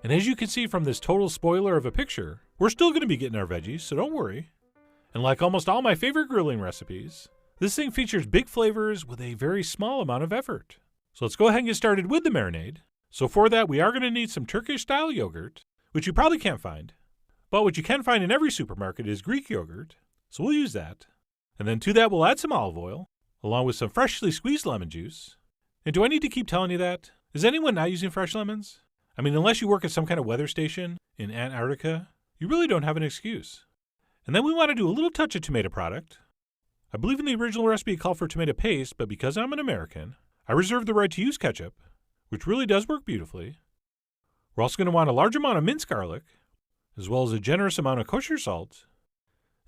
And as you can see from this total spoiler of a picture, we're still going to be getting our veggies, so don't worry. And like almost all my favorite grilling recipes, this thing features big flavors with a very small amount of effort. So let's go ahead and get started with the marinade. So for that, we are going to need some Turkish-style yogurt, which you probably can't find. But what you can find in every supermarket is Greek yogurt, so we'll use that. And then to that, we'll add some olive oil, along with some freshly squeezed lemon juice. And do I need to keep telling you that? Is anyone not using fresh lemons? I mean, unless you work at some kind of weather station in Antarctica, you really don't have an excuse. And then we want to do a little touch of tomato product. I believe in the original recipe it called for tomato paste, but because I'm an American, I reserve the right to use ketchup, which really does work beautifully. We're also going to want a large amount of minced garlic, as well as a generous amount of kosher salt,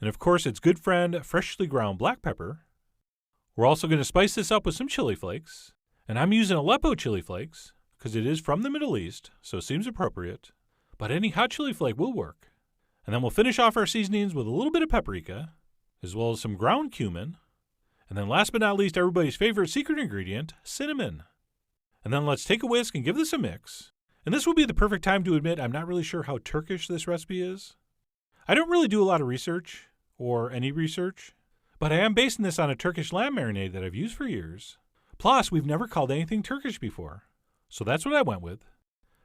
and of course its good friend, freshly ground black pepper. We're also going to spice this up with some chili flakes, and I'm using Aleppo chili flakes, because it is from the Middle East, so it seems appropriate, but any hot chili flake will work. And then we'll finish off our seasonings with a little bit of paprika, as well as some ground cumin, and then last but not least, everybody's favorite secret ingredient, cinnamon. And then let's take a whisk and give this a mix. And this will be the perfect time to admit I'm not really sure how Turkish this recipe is. I don't really do a lot of research, or any research, but I am basing this on a Turkish lamb marinade that I've used for years. Plus, we've never called anything Turkish before, so that's what I went with.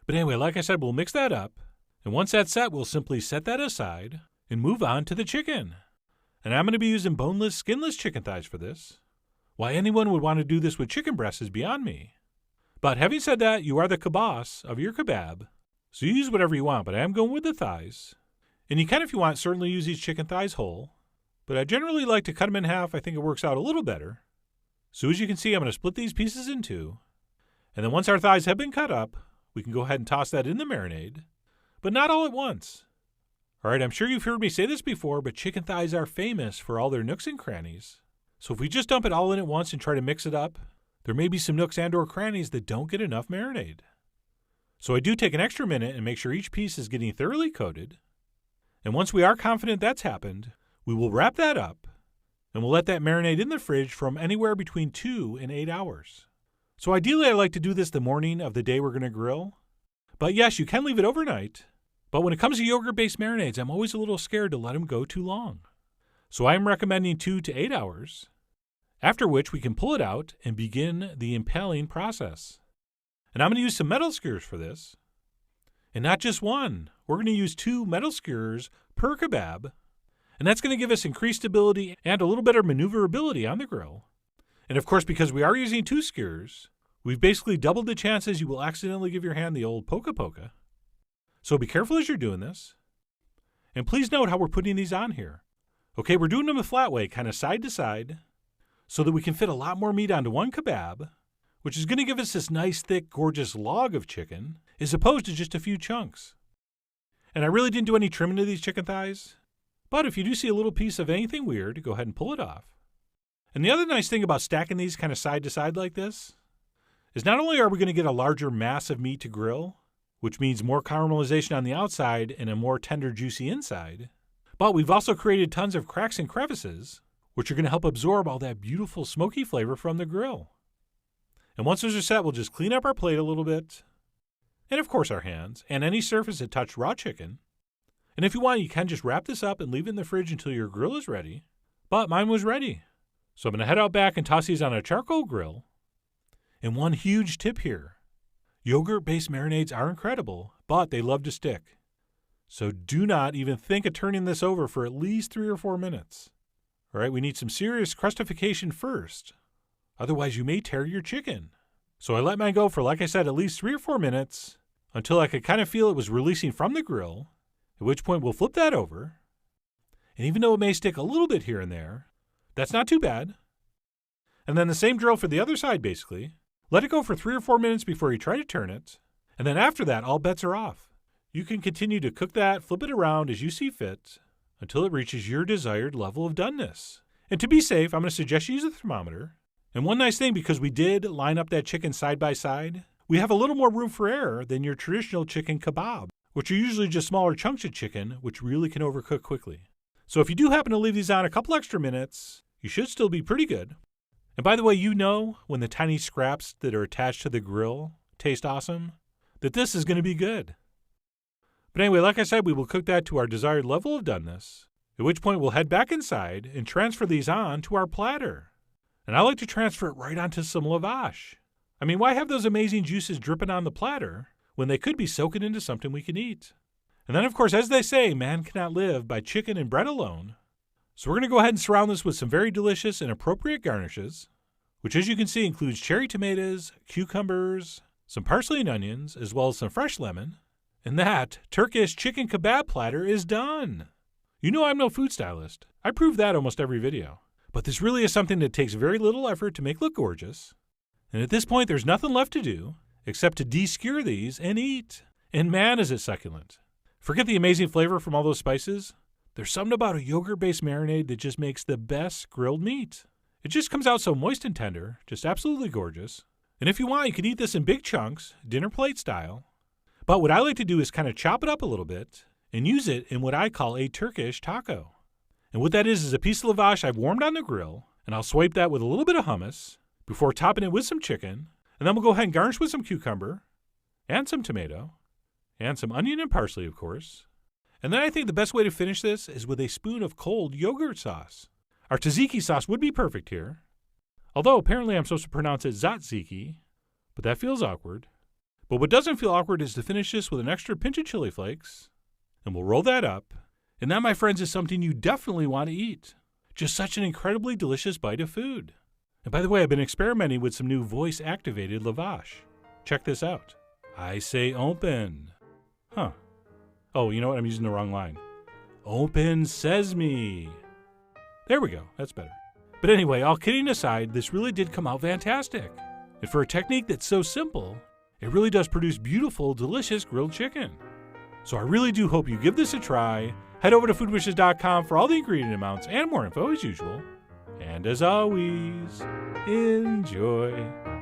But anyway, like I said, we'll mix that up, and once that's set, we'll simply set that aside and move on to the chicken. And I'm going to be using boneless, skinless chicken thighs for this. Why anyone would want to do this with chicken breasts is beyond me. But having said that, you are the boss of your kebab, so you use whatever you want, but I am going with the thighs. And you can, if you want, certainly use these chicken thighs whole, but I generally like to cut them in half. I think it works out a little better. So as you can see, I'm going to split these pieces in two, and then once our thighs have been cut up, we can go ahead and toss that in the marinade, but not all at once. All right, I'm sure you've heard me say this before, but chicken thighs are famous for all their nooks and crannies. So if we just dump it all in at once and try to mix it up, there may be some nooks and or crannies that don't get enough marinade. So I do take an extra minute and make sure each piece is getting thoroughly coated. And once we are confident that's happened, we will wrap that up, and we'll let that marinate in the fridge from anywhere between 2 and 8 hours. So ideally I like to do this the morning of the day we're going to grill. But yes, you can leave it overnight. But when it comes to yogurt-based marinades, I'm always a little scared to let them go too long. So I am recommending 2 to 8 hours, after which we can pull it out and begin the impaling process. And I'm going to use some metal skewers for this. And not just one. We're going to use 2 metal skewers per kebab. And that's going to give us increased stability and a little better maneuverability on the grill. And of course, because we are using 2 skewers, we've basically doubled the chances you will accidentally give your hand the old poka-poka. So be careful as you're doing this. And please note how we're putting these on here. Okay, we're doing them a flat way, kind of side to side, so that we can fit a lot more meat onto one kebab, which is going to give us this nice, thick, gorgeous log of chicken, as opposed to just a few chunks. And I really didn't do any trimming to these chicken thighs, but if you do see a little piece of anything weird, go ahead and pull it off. And the other nice thing about stacking these kind of side to side like this is not only are we going to get a larger mass of meat to grill, which means more caramelization on the outside and a more tender, juicy inside, but we've also created tons of cracks and crevices, which are going to help absorb all that beautiful smoky flavor from the grill. And once those are set, we'll just clean up our plate a little bit, and of course our hands, and any surface that touched raw chicken. And if you want, you can just wrap this up and leave it in the fridge until your grill is ready. But mine was ready. So I'm going to head out back and toss these on a charcoal grill. And one huge tip here. Yogurt-based marinades are incredible, but they love to stick. So do not even think of turning this over for at least 3 or 4 minutes. All right, we need some serious crustification first. Otherwise, you may tear your chicken. So I let mine go for, like I said, at least 3 or 4 minutes until I could kind of feel it was releasing from the grill, at which point we'll flip that over. And even though it may stick a little bit here and there, that's not too bad. And then the same drill for the other side, basically. Let it go for 3 or 4 minutes before you try to turn it. And then after that, all bets are off. You can continue to cook that, flip it around as you see fit, until it reaches your desired level of doneness. And to be safe, I'm going to suggest you use a thermometer. And one nice thing, because we did line up that chicken side by side, we have a little more room for error than your traditional chicken kebab, which are usually just smaller chunks of chicken, which really can overcook quickly. So if you do happen to leave these on a couple extra minutes, you should still be pretty good. And by the way, you know when the tiny scraps that are attached to the grill taste awesome, that this is going to be good. But anyway, like I said, we will cook that to our desired level of doneness, at which point we'll head back inside and transfer these on to our platter. And I like to transfer it right onto some lavash. I mean, why have those amazing juices dripping on the platter when they could be soaking into something we can eat? And then, of course, as they say, man cannot live by chicken and bread alone. So we're going to go ahead and surround this with some very delicious and appropriate garnishes, which, as you can see, includes cherry tomatoes, cucumbers, some parsley and onions, as well as some fresh lemon. And that Turkish chicken kebab platter is done. You know I'm no food stylist. I prove that almost every video. But this really is something that takes very little effort to make look gorgeous. And at this point, there's nothing left to do except to de-skewer these and eat. And man, is it succulent. Forget the amazing flavor from all those spices. There's something about a yogurt-based marinade that just makes the best grilled meat. It just comes out so moist and tender, just absolutely gorgeous. And if you want, you can eat this in big chunks, dinner plate style. But what I like to do is kind of chop it up a little bit and use it in what I call a Turkish taco. And what that is a piece of lavash I've warmed on the grill, and I'll swipe that with a little bit of hummus before topping it with some chicken, and then we'll go ahead and garnish with some cucumber and some tomato and some onion and parsley, of course. And then I think the best way to finish this is with a spoon of cold yogurt sauce. Our tzatziki sauce would be perfect here, although apparently I'm supposed to pronounce it tzatziki, but that feels awkward. But what doesn't feel awkward is to finish this with an extra pinch of chili flakes, and we'll roll that up. And that, my friends, is something you definitely want to eat. Just such an incredibly delicious bite of food. And by the way, I've been experimenting with some new voice-activated lavash. Check this out. I say open. Huh. Oh, you know what? I'm using the wrong line. Open sesame. There we go. That's better. But anyway, all kidding aside, this really did come out fantastic. And for a technique that's so simple, it really does produce beautiful, delicious grilled chicken. So I really do hope you give this a try. Head over to foodwishes.com for all the ingredient amounts and more info as usual. And as always, enjoy.